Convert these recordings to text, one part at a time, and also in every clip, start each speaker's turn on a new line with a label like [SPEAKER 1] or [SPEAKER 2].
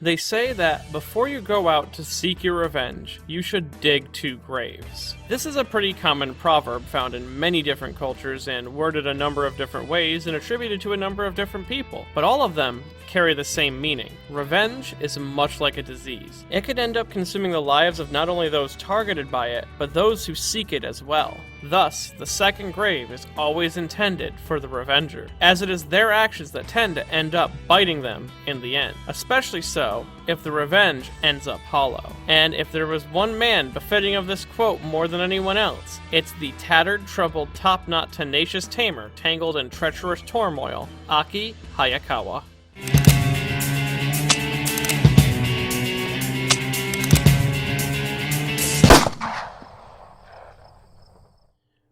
[SPEAKER 1] They say that before you go out to seek your revenge, you should dig 2 graves. This is a pretty common proverb found in many different cultures and worded a number of different ways and attributed to a number of different people, but all of them carry the same meaning. Revenge is much like a disease. It could end up consuming the lives of not only those targeted by it, but those who seek it as well. Thus, the second grave is always intended for the revenger, as it is their actions that tend to end up biting them in the end, especially so if the revenge ends up hollow. And if there was one man befitting of this quote more than anyone else, it's the tattered, troubled, top-knot, tenacious tamer tangled in treacherous turmoil, Aki Hayakawa.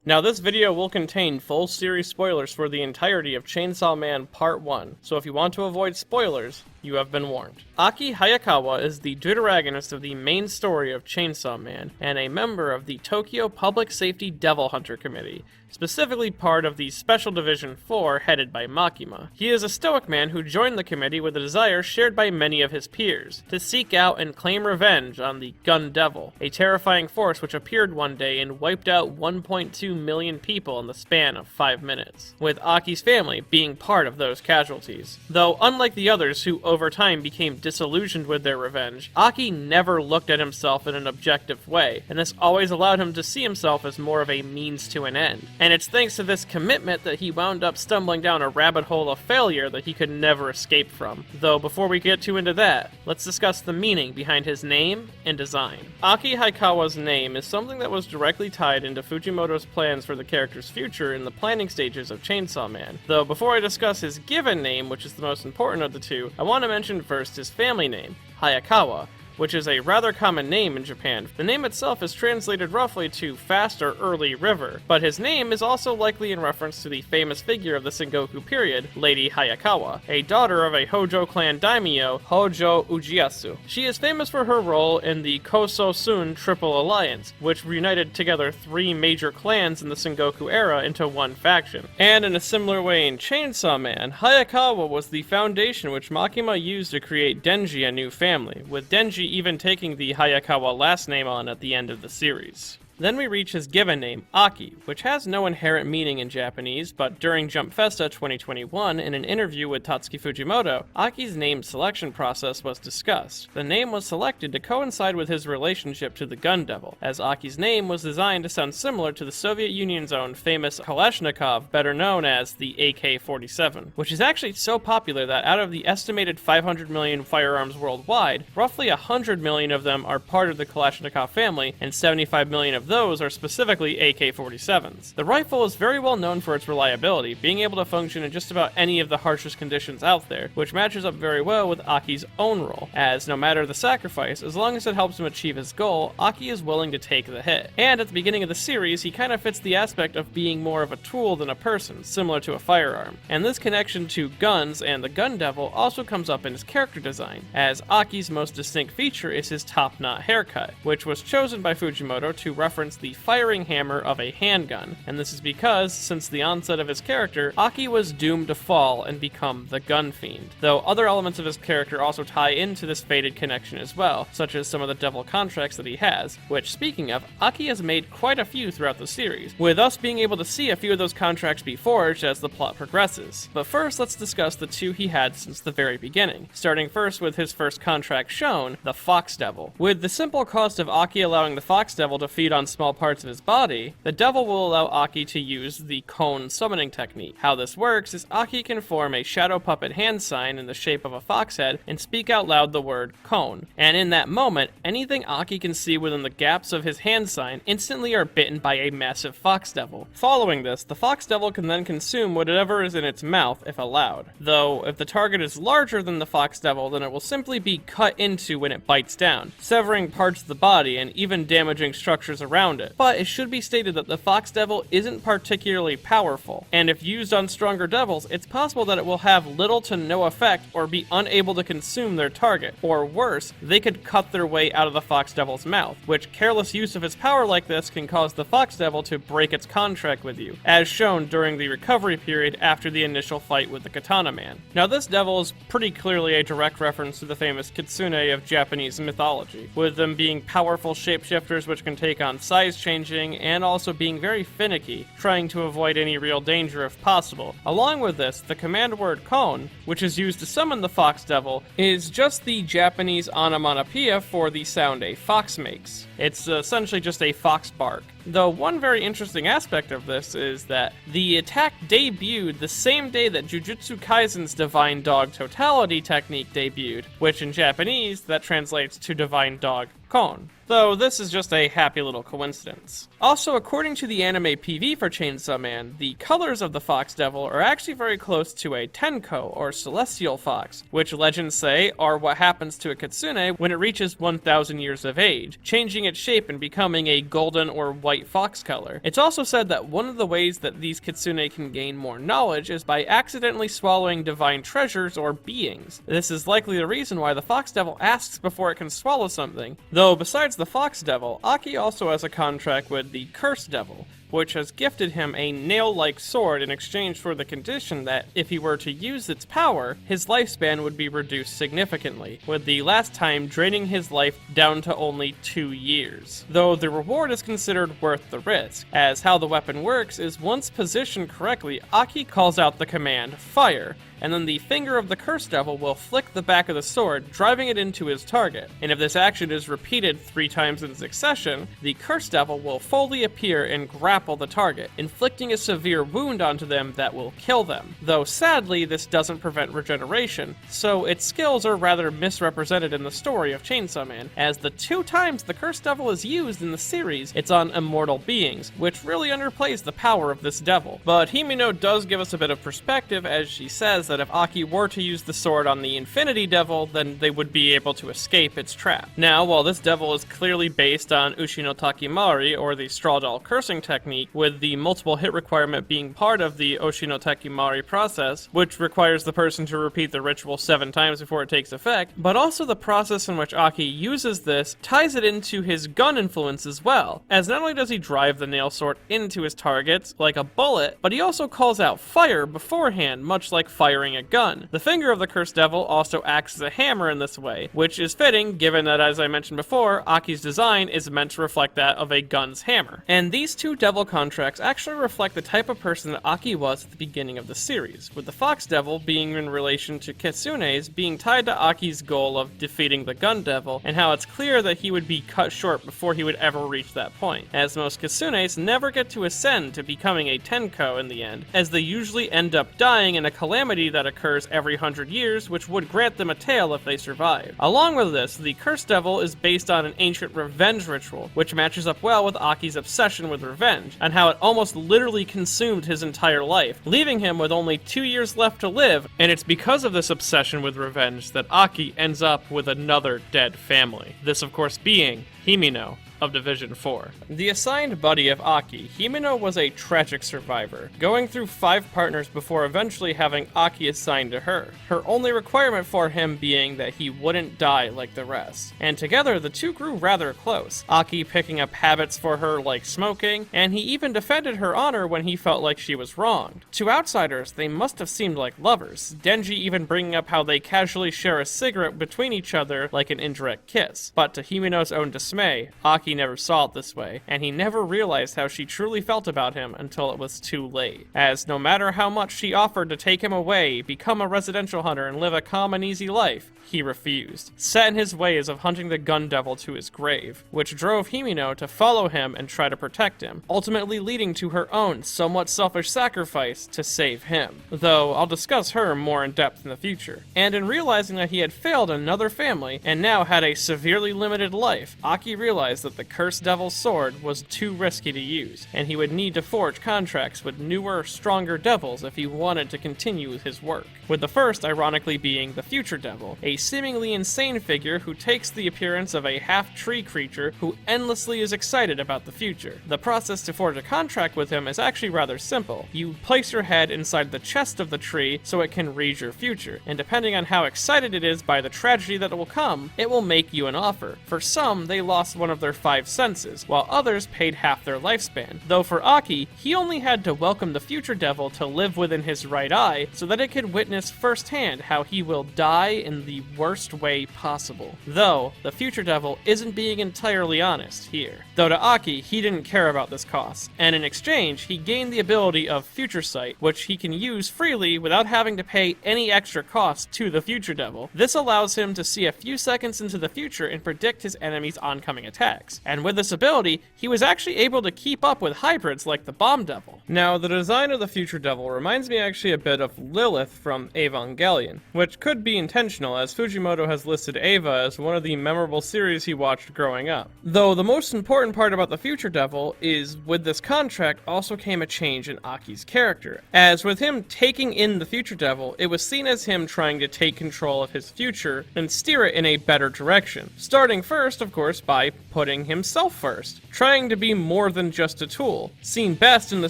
[SPEAKER 1] Now this video will contain full series spoilers for the entirety of Chainsaw Man Part 1, so if you want to avoid spoilers, you have been warned. Aki Hayakawa is the deuteragonist of the main story of Chainsaw Man, and a member of the Tokyo Public Safety Devil Hunter Committee, specifically part of the Special Division 4 headed by Makima. He is a stoic man who joined the committee with a desire shared by many of his peers, to seek out and claim revenge on the Gun Devil, a terrifying force which appeared one day and wiped out 1.2 million people in the span of 5 minutes, with Aki's family being part of those casualties. Though unlike the others who over time became disillusioned with their revenge, Aki never looked at himself in an objective way, and this always allowed him to see himself as more of a means to an end. And it's thanks to this commitment that he wound up stumbling down a rabbit hole of failure that he could never escape from. Though before we get too into that, let's discuss the meaning behind his name and design. Aki Hayakawa's name is something that was directly tied into Fujimoto's plans for the character's future in the planning stages of Chainsaw Man. Though before I discuss his given name, which is the most important of the two, I want to mention first his family name, Hayakawa, which is a rather common name in Japan. The name itself is translated roughly to fast or early river, but his name is also likely in reference to the famous figure of the Sengoku period, Lady Hayakawa, a daughter of a Hojo clan daimyo, Hojo Ujiyasu. She is famous for her role in the Koso-sun Triple Alliance, which reunited together 3 major clans in the Sengoku era into one faction. And in a similar way in Chainsaw Man, Hayakawa was the foundation which Makima used to create Denji, a new family, with Denji even taking the Hayakawa last name on at the end of the series. Then we reach his given name, Aki, which has no inherent meaning in Japanese, but during Jump Festa 2021, in an interview with Tatsuki Fujimoto, Aki's name selection process was discussed. The name was selected to coincide with his relationship to the Gun Devil, as Aki's name was designed to sound similar to the Soviet Union's own famous Kalashnikov, better known as the AK-47, which is actually so popular that out of the estimated 500 million firearms worldwide, roughly 100 million of them are part of the Kalashnikov family, and 75 million of those are specifically AK-47s. The rifle is very well known for its reliability, being able to function in just about any of the harshest conditions out there, which matches up very well with Aki's own role, as no matter the sacrifice, as long as it helps him achieve his goal, Aki is willing to take the hit. And at the beginning of the series, he kind of fits the aspect of being more of a tool than a person, similar to a firearm. And this connection to guns and the Gun Devil also comes up in his character design, as Aki's most distinct feature is his top-knot haircut, which was chosen by Fujimoto to reference the firing hammer of a handgun, and this is because, since the onset of his character, Aki was doomed to fall and become the gun fiend, though other elements of his character also tie into this fated connection as well, such as some of the devil contracts that he has, which, speaking of, Aki has made quite a few throughout the series, with us being able to see a few of those contracts be forged as the plot progresses. But first, let's discuss the 2 he had since the very beginning, starting first with his first contract shown, the Fox Devil. With the simple cost of Aki allowing the Fox Devil to feed on small parts of his body, the devil will allow Aki to use the cone summoning technique. How this works is Aki can form a shadow puppet hand sign in the shape of a fox head and speak out loud the word cone. And in that moment, anything Aki can see within the gaps of his hand sign instantly are bitten by a massive fox devil. Following this, the fox devil can then consume whatever is in its mouth if allowed. Though, if the target is larger than the fox devil, then it will simply be cut into when it bites down, severing parts of the body and even damaging structures around around it. But it should be stated that the Fox Devil isn't particularly powerful, and if used on stronger devils, it's possible that it will have little to no effect or be unable to consume their target, or worse, they could cut their way out of the Fox Devil's mouth, which careless use of its power like this can cause the Fox Devil to break its contract with you, as shown during the recovery period after the initial fight with the Katana Man. Now this devil is pretty clearly a direct reference to the famous Kitsune of Japanese mythology, with them being powerful shapeshifters which can take on size changing and also being very finicky, trying to avoid any real danger if possible. Along with this, the command word kon, which is used to summon the Fox Devil, is just the Japanese onomatopoeia for the sound a fox makes. It's essentially just a fox bark. Though one very interesting aspect of this is that the attack debuted the same day that Jujutsu Kaisen's Divine Dog Totality technique debuted, which in Japanese that translates to Divine Dog Kon. Though this is just a happy little coincidence. Also, according to the anime PV for Chainsaw Man, the colors of the Fox Devil are actually very close to a Tenko, or Celestial Fox, which legends say are what happens to a Kitsune when it reaches 1,000 years of age, changing its shape and becoming a golden or white fox color. It's also said that one of the ways that these Kitsune can gain more knowledge is by accidentally swallowing divine treasures or beings. This is likely the reason why the Fox Devil asks before it can swallow something. Though besides the Fox Devil, Aki also has a contract with the Curse Devil, which has gifted him a nail-like sword in exchange for the condition that if he were to use its power, his lifespan would be reduced significantly, with the last time draining his life down to only 2 years. Though the reward is considered worth the risk, as how the weapon works is once positioned correctly, Aki calls out the command, fire, and then the finger of the Curse Devil will flick the back of the sword, driving it into his target. And if this action is repeated 3 times in succession, the Curse Devil will fully appear and grapple the target, inflicting a severe wound onto them that will kill them. Though sadly, this doesn't prevent regeneration, so its skills are rather misrepresented in the story of Chainsaw Man, as the 2 times the Curse Devil is used in the series, it's on immortal beings, which really underplays the power of this devil. But Himino does give us a bit of perspective, as she says that if Aki were to use the sword on the Infinity Devil, then they would be able to escape its trap. Now, while this devil is clearly based on Ushi no Takimari, or the Straw Doll cursing technique, with the multiple hit requirement being part of the Oshi no Takimari process, which requires the person to repeat the ritual 7 times before it takes effect, but also the process in which Aki uses this ties it into his gun influence as well, as not only does he drive the nail sword into his targets like a bullet, but he also calls out fire beforehand, much like firing a gun. The finger of the Cursed Devil also acts as a hammer in this way, which is fitting given that, as I mentioned before, Aki's design is meant to reflect that of a gun's hammer. And these 2 devil contracts actually reflect the type of person that Aki was at the beginning of the series, with the Fox Devil being in relation to Kitsune's being tied to Aki's goal of defeating the Gun Devil, and how it's clear that he would be cut short before he would ever reach that point, as most Kitsunes never get to ascend to becoming a Tenko in the end, as they usually end up dying in a calamity that occurs every 100 years, which would grant them a tail if they survive. Along with this, the Cursed Devil is based on an ancient revenge ritual, which matches up well with Aki's obsession with revenge, and how it almost literally consumed his entire life, leaving him with only 2 years left to live, and it's because of this obsession with revenge that Aki ends up with another dead family. This of course being Himino of Division 4. The assigned buddy of Aki, Himino was a tragic survivor, going through 5 partners before eventually having Aki assigned to her, her only requirement for him being that he wouldn't die like the rest. And together, the 2 grew rather close, Aki picking up habits for her like smoking, and he even defended her honor when he felt like she was wronged. To outsiders, they must have seemed like lovers, Denji even bringing up how they casually share a cigarette between each other like an indirect kiss. But to Himino's own dismay, Aki never saw it this way, and he never realized how she truly felt about him until it was too late, as no matter how much she offered to take him away, become a residential hunter, and live a calm and easy life, he refused, set in his ways of hunting the Gun Devil to his grave, which drove Himino to follow him and try to protect him, ultimately leading to her own somewhat selfish sacrifice to save him, though I'll discuss her more in depth in the future. And in realizing that he had failed another family, and now had a severely limited life, Aki Aki realized that the cursed devil's sword was too risky to use, and he would need to forge contracts with newer, stronger devils if he wanted to continue his work. With the first ironically being the future devil, a seemingly insane figure who takes the appearance of a half-tree creature who endlessly is excited about the future. The process to forge a contract with him is actually rather simple. You place your head inside the chest of the tree so it can read your future, and depending on how excited it is by the tragedy that will come, it will make you an offer. For some, they lost one of their 5 senses, while others paid half their lifespan. Though for Aki, he only had to welcome the future devil to live within his right eye so that it could witness firsthand how he will die in the worst way possible. Though, the future devil isn't being entirely honest here. Though to Aki, he didn't care about this cost, and in exchange, he gained the ability of Future Sight, which he can use freely without having to pay any extra cost to the future devil. This allows him to see a few seconds into the future and predict his enemy's oncoming attacks. And with this ability, he was actually able to keep up with hybrids like the Bomb Devil. Now, the design of the future devil reminds me actually a bit of Lilith from Evangelion, which could be intentional as Fujimoto has listed Eva as one of the memorable series he watched growing up. Though the most important part about the future devil is with this contract also came a change in Aki's character, as with him taking in the future devil, it was seen as him trying to take control of his future and steer it in a better direction. Starting first, of course, by putting himself first, trying to be more than just a tool, seen best in the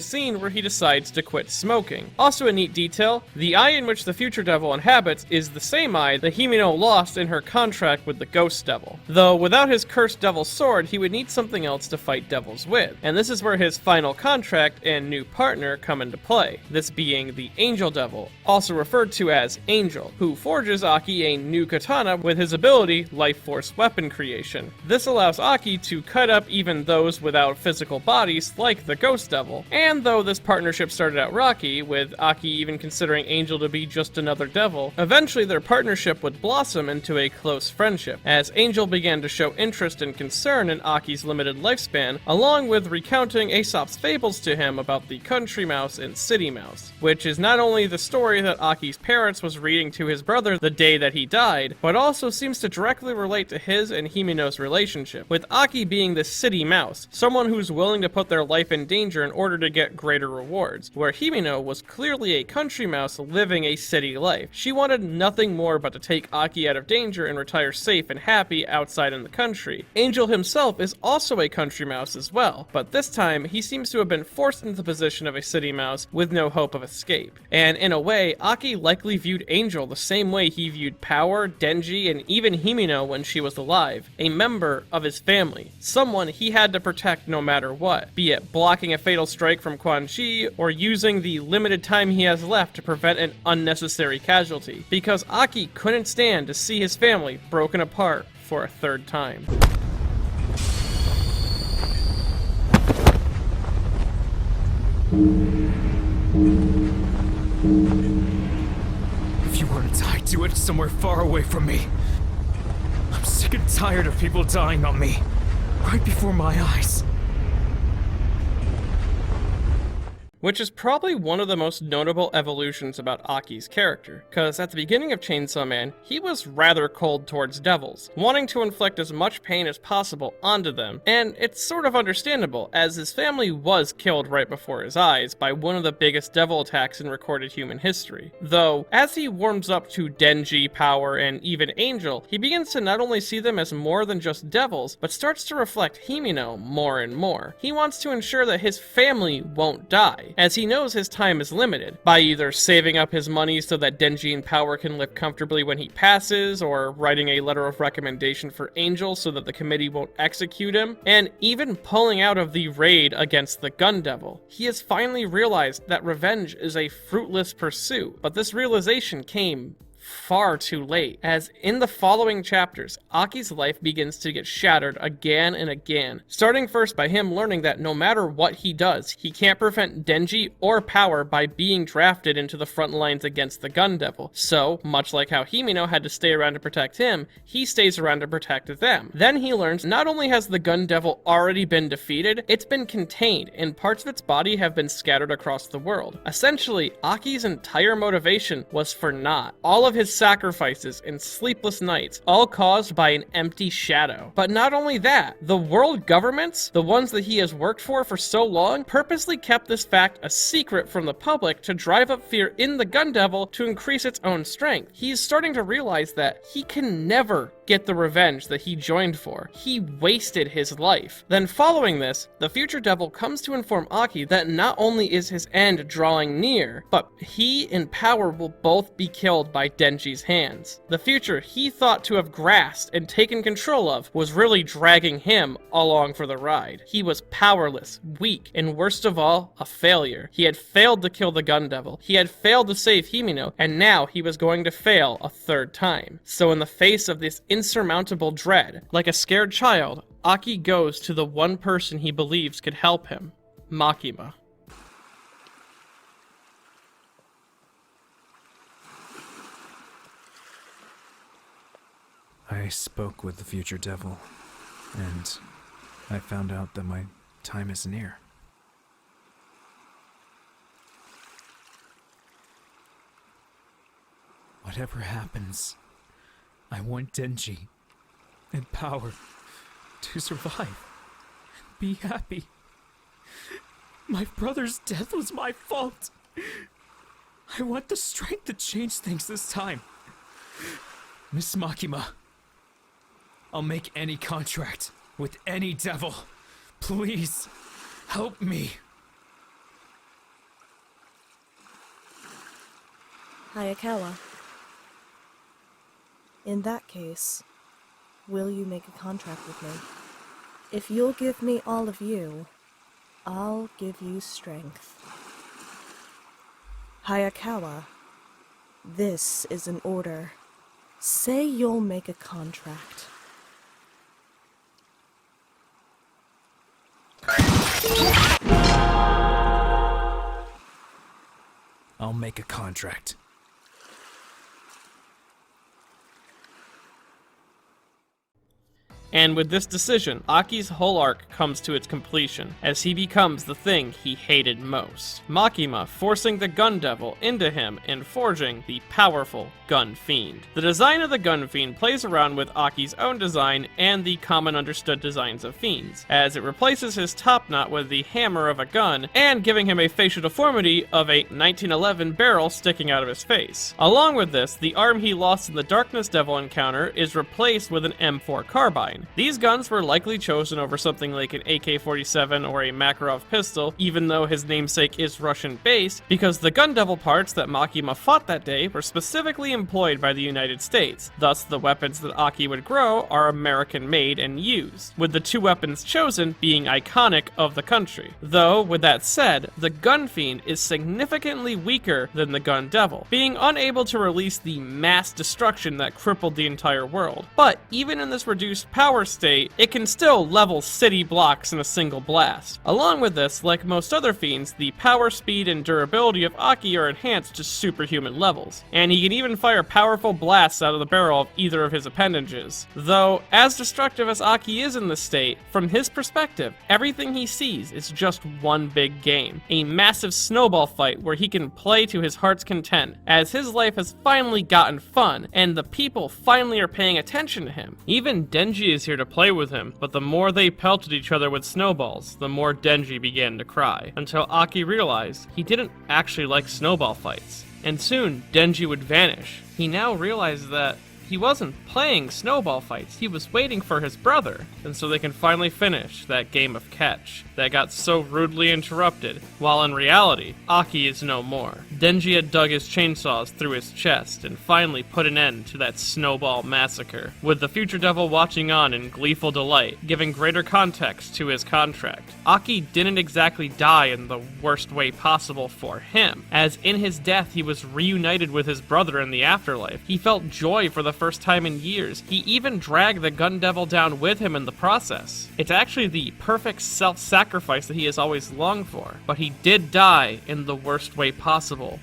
[SPEAKER 1] scene where he decides to quit smoking. Also a neat detail, the eye in which the future devil inhabits is the same eye that Himino lost in her contract with the ghost devil. Though without his cursed devil's sword, he would need something else to fight devils with, and this is where his final contract and new partner come into play, this being the angel devil, also referred to as Angel, who forges Aki a new katana with his ability Life Force weapon creation. This allows Aki to cut up even those without physical bodies like the ghost devil, and though this partnership started out rocky, with Aki even considering Angel to be just another devil, eventually their partnership would blossom into a close friendship, as Angel began to show interest and concern in Aki's limited lifespan, along with recounting Aesop's fables to him about the country mouse and city mouse, which is not only the story that Aki's parents was reading to his brother the day that he died, but also seems to directly relate to his and Himino's relationship, with Aki being the city mouse, someone who's willing to put their life in danger in order to get greater rewards, where Himino was clearly a country mouse living a city life. She wanted nothing more but to take Aki out of danger and retire safe and happy outside in the country. Angel himself is also a country mouse as well, but this time he seems to have been forced into the position of a city mouse with no hope of escape. And in a way, Aki likely viewed Angel the same way he viewed Power, Denji, and even Himino when she was alive, a member of his family, someone he had to protect no matter what, be it blocking a fatal strike from Quan Chi or using the limited time he has left to prevent an unnecessary casualty, because Aki couldn't stand to see his family broken apart for a third time.
[SPEAKER 2] If you want to die, do it somewhere far away from me. I'm sick and tired of people dying on me, right before my eyes.
[SPEAKER 1] Which is probably one of the most notable evolutions about Aki's character, cause at the beginning of Chainsaw Man, he was rather cold towards devils, wanting to inflict as much pain as possible onto them, and it's sort of understandable, as his family was killed right before his eyes by one of the biggest devil attacks in recorded human history. Though, as he warms up to Denji, Power, and even Angel, he begins to not only see them as more than just devils, but starts to reflect Himino more and more. He wants to ensure that his family won't die, as he knows his time is limited, by either saving up his money so that Denji and Power can live comfortably when he passes, or writing a letter of recommendation for Angel so that the committee won't execute him, and even pulling out of the raid against the Gun Devil. He has finally realized that revenge is a fruitless pursuit, but this realization came far too late, as in the following chapters, Aki's life begins to get shattered again and again, starting first by him learning that no matter what he does, he can't prevent Denji or Power by being drafted into the front lines against the Gun Devil. So, much like how Himino had to stay around to protect him, he stays around to protect them. Then he learns not only has the Gun Devil already been defeated, it's been contained, and parts of its body have been scattered across the world. Essentially, Aki's entire motivation was for naught. All of his sacrifices and sleepless nights, all caused by an empty shadow. But not only that, the world governments, the ones that he has worked for so long, purposely kept this fact a secret from the public to drive up fear in the Gun Devil to increase its own strength. He's starting to realize that he can never get the revenge that he joined for. He wasted his life. Then following this, the future devil comes to inform Aki that not only is his end drawing near, but he and Power will both be killed by Denji's hands. The future he thought to have grasped and taken control of was really dragging him along for the ride. He was powerless, weak, and worst of all, a failure. He had failed to kill the Gun Devil. He had failed to save Himino, and now he was going to fail a third time. So in the face of this insurmountable dread, like a scared child, Aki goes to the one person he believes could help him, Makima.
[SPEAKER 2] I spoke with the future devil, and I found out that my time is near. Whatever happens, I want Denji and Power to survive. Be happy. My brother's death was my fault. I want the strength to change things this time. Miss Makima, I'll make any contract with any devil. Please, help me.
[SPEAKER 3] Hayakawa. In that case, will you make a contract with me? If you'll give me all of you, I'll give you strength. Hayakawa, this is an order. Say you'll make a contract.
[SPEAKER 2] I'll make a contract.
[SPEAKER 1] And with this decision, Aki's whole arc comes to its completion, as he becomes the thing he hated most. Makima forcing the Gun Devil into him and forging the powerful Gun Fiend. The design of the Gun Fiend plays around with Aki's own design and the common understood designs of fiends, as it replaces his top knot with the hammer of a gun, and giving him a facial deformity of a 1911 barrel sticking out of his face. Along with this, the arm he lost in the Darkness Devil encounter is replaced with an M4 carbine. These guns were likely chosen over something like an AK-47 or a Makarov pistol, even though his namesake is Russian-based, because the Gun Devil parts that Makima fought that day were specifically employed by the United States. Thus, the weapons that Aki would grow are American-made and used, with the two weapons chosen being iconic of the country. Though, with that said, the Gun Fiend is significantly weaker than the Gun Devil, being unable to release the mass destruction that crippled the entire world. But even in this reduced power state, it can still level city blocks in a single blast. Along with this, like most other fiends, the power, speed, and durability of Aki are enhanced to superhuman levels, and he can even fire powerful blasts out of the barrel of either of his appendages. Though, as destructive as Aki is in this state, from his perspective, everything he sees is just one big game, a massive snowball fight where he can play to his heart's content, as his life has finally gotten fun, and the people finally are paying attention to him. Even Denji is here to play with him, but the more they pelted each other with snowballs, the more Denji began to cry, until Aki realized he didn't actually like snowball fights. And soon, Denji would vanish. He now realized that he wasn't playing snowball fights, he was waiting for his brother, and so they can finally finish that game of catch that got so rudely interrupted, while in reality, Aki is no more. Denji had dug his chainsaws through his chest and finally put an end to that snowball massacre, with the future devil watching on in gleeful delight, giving greater context to his contract. Aki didn't exactly die in the worst way possible for him, as in his death he was reunited with his brother in the afterlife. He felt joy for the first time in years. He even dragged the Gun Devil down with him in the process. It's actually the perfect self-sacrifice that he has always longed for, but he did die in the worst way possible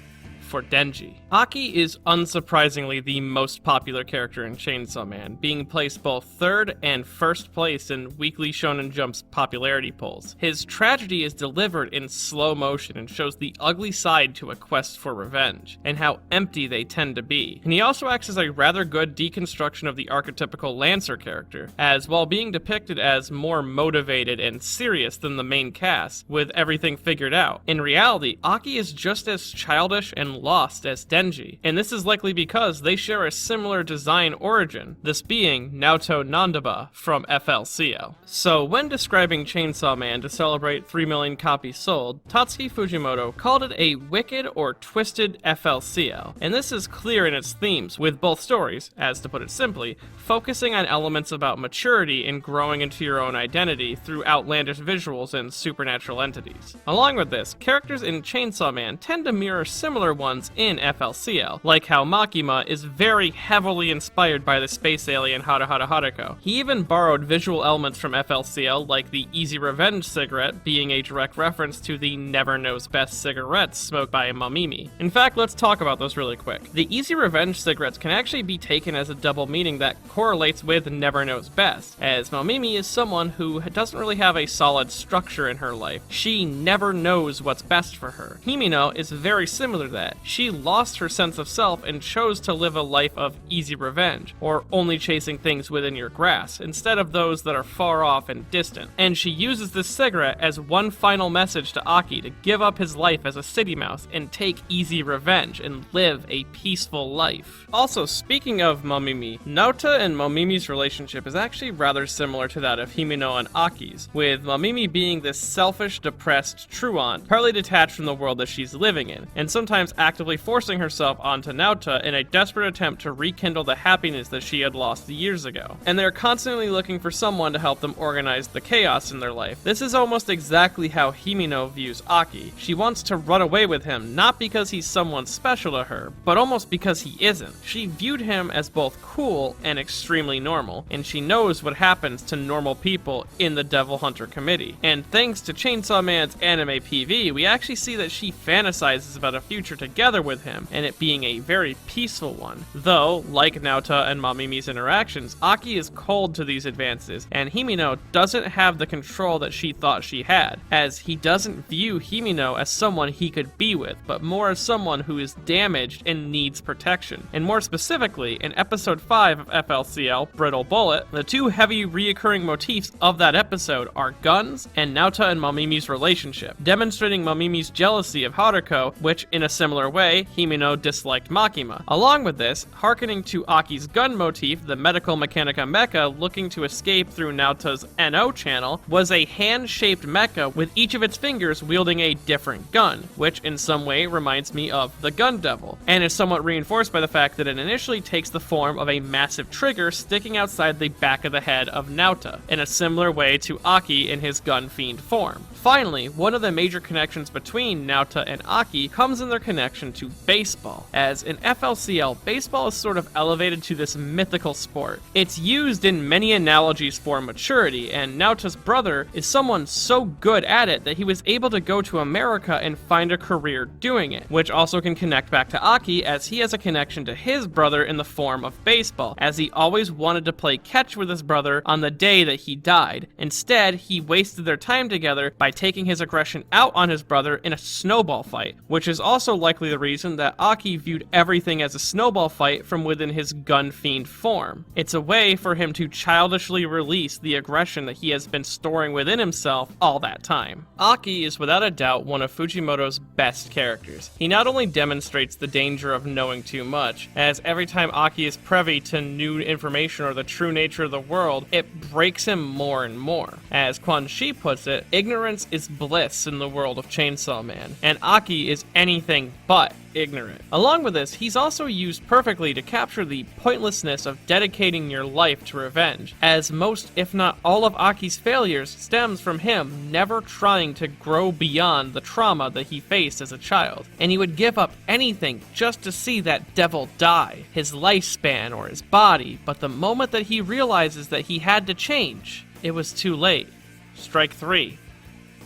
[SPEAKER 1] for Denji. Aki is unsurprisingly the most popular character in Chainsaw Man, being placed both third and first place in Weekly Shonen Jump's popularity polls. His tragedy is delivered in slow motion and shows the ugly side to a quest for revenge, and how empty they tend to be. And he also acts as a rather good deconstruction of the archetypical Lancer character, as while being depicted as more motivated and serious than the main cast, with everything figured out, in reality, Aki is just as childish and lost as Denji, and this is likely because they share a similar design origin, this being Naoto Nandaba from FLCL. So when describing Chainsaw Man to celebrate 3 million copies sold, Tatsuki Fujimoto called it a wicked or twisted FLCL, and this is clear in its themes, with both stories, as to put it simply, focusing on elements about maturity and growing into your own identity through outlandish visuals and supernatural entities. Along with this, characters in Chainsaw Man tend to mirror similar ones in FLCL, like how Makima is very heavily inspired by the space alien Hara Hara Harako. He even borrowed visual elements from FLCL, like the Easy Revenge cigarette being a direct reference to the Never Knows Best cigarettes smoked by Mamimi. In fact, let's talk about this really quick. The Easy Revenge cigarettes can actually be taken as a double meaning that correlates with Never Knows Best, as Mamimi is someone who doesn't really have a solid structure in her life. She never knows what's best for her. Himino is very similar to that. She lost her sense of self and chose to live a life of easy revenge, or only chasing things within your grasp, instead of those that are far off and distant. And she uses this cigarette as one final message to Aki to give up his life as a city mouse and take easy revenge and live a peaceful life. Also, speaking of Mamimi, Naota and Mamimi's relationship is actually rather similar to that of Himino and Aki's, with Mamimi being this selfish, depressed truant, partly detached from the world that she's living in, and sometimes actively forcing herself onto Naota in a desperate attempt to rekindle the happiness that she had lost years ago. And they're constantly looking for someone to help them organize the chaos in their life. This is almost exactly how Himino views Aki. She wants to run away with him, not because he's someone special to her, but almost because he isn't. She viewed him as both cool and extremely normal, and she knows what happens to normal people in the Devil Hunter Committee. And thanks to Chainsaw Man's anime PV, we actually see that she fantasizes about a future together with him, and it being a very peaceful one. Though, like Naota and Mamimi's interactions, Aki is cold to these advances, and Himino doesn't have the control that she thought she had, as he doesn't view Himino as someone he could be with, but more as someone who is damaged and needs protection. And more specifically, in episode 5 of FLCL, Brittle Bullet, the two heavy reoccurring motifs of that episode are guns and Naota and Mamimi's relationship, demonstrating Mamimi's jealousy of Haruko, which in a similar way, Himino disliked Makima. Along with this, hearkening to Aki's gun motif, the medical mechanica mecha looking to escape through Naota's NO channel, was a hand-shaped mecha with each of its fingers wielding a different gun, which in some way reminds me of the Gun Devil, and is somewhat reinforced by the fact that it initially takes the form of a massive trigger sticking outside the back of the head of Naota, in a similar way to Aki in his gun fiend form. Finally, one of the major connections between Naota and Aki comes in their connection to baseball, as in FLCL, baseball is sort of elevated to this mythical sport. It's used in many analogies for maturity, and Naota's brother is someone so good at it that he was able to go to America and find a career doing it, which also can connect back to Aki, as he has a connection to his brother in the form of baseball, as he always wanted to play catch with his brother on the day that he died. Instead, he wasted their time together by taking his aggression out on his brother in a snowball fight, which is also likely the reason that Aki viewed everything as a snowball fight from within his gun fiend form. It's a way for him to childishly release the aggression that he has been storing within himself all that time. Aki is without a doubt one of Fujimoto's best characters. He not only demonstrates the danger of knowing too much, as every time Aki is privy to new information or the true nature of the world, it breaks him more and more. As Quan Shi puts it, ignorance is bliss in the world of Chainsaw Man, and Aki is anything but ignorant. Along with this, he's also used perfectly to capture the pointlessness of dedicating your life to revenge, as most, if not all of Aki's failures stems from him never trying to grow beyond the trauma that he faced as a child, and he would give up anything just to see that devil die, his lifespan or his body, but the moment that he realizes that he had to change, it was too late. Strike 3.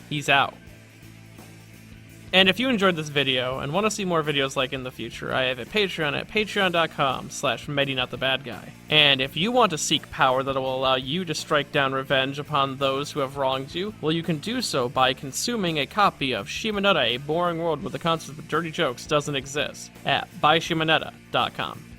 [SPEAKER 1] He's out. And if you enjoyed this video and want to see more videos like in the future, I have a Patreon at patreon.com/MedyNotTheBadGuy. And if you want to seek power that will allow you to strike down revenge upon those who have wronged you, well, you can do so by consuming a copy of Shimonetta, A Boring World Where the Concept of Dirty Jokes Doesn't Exist at buyshimonetta.com.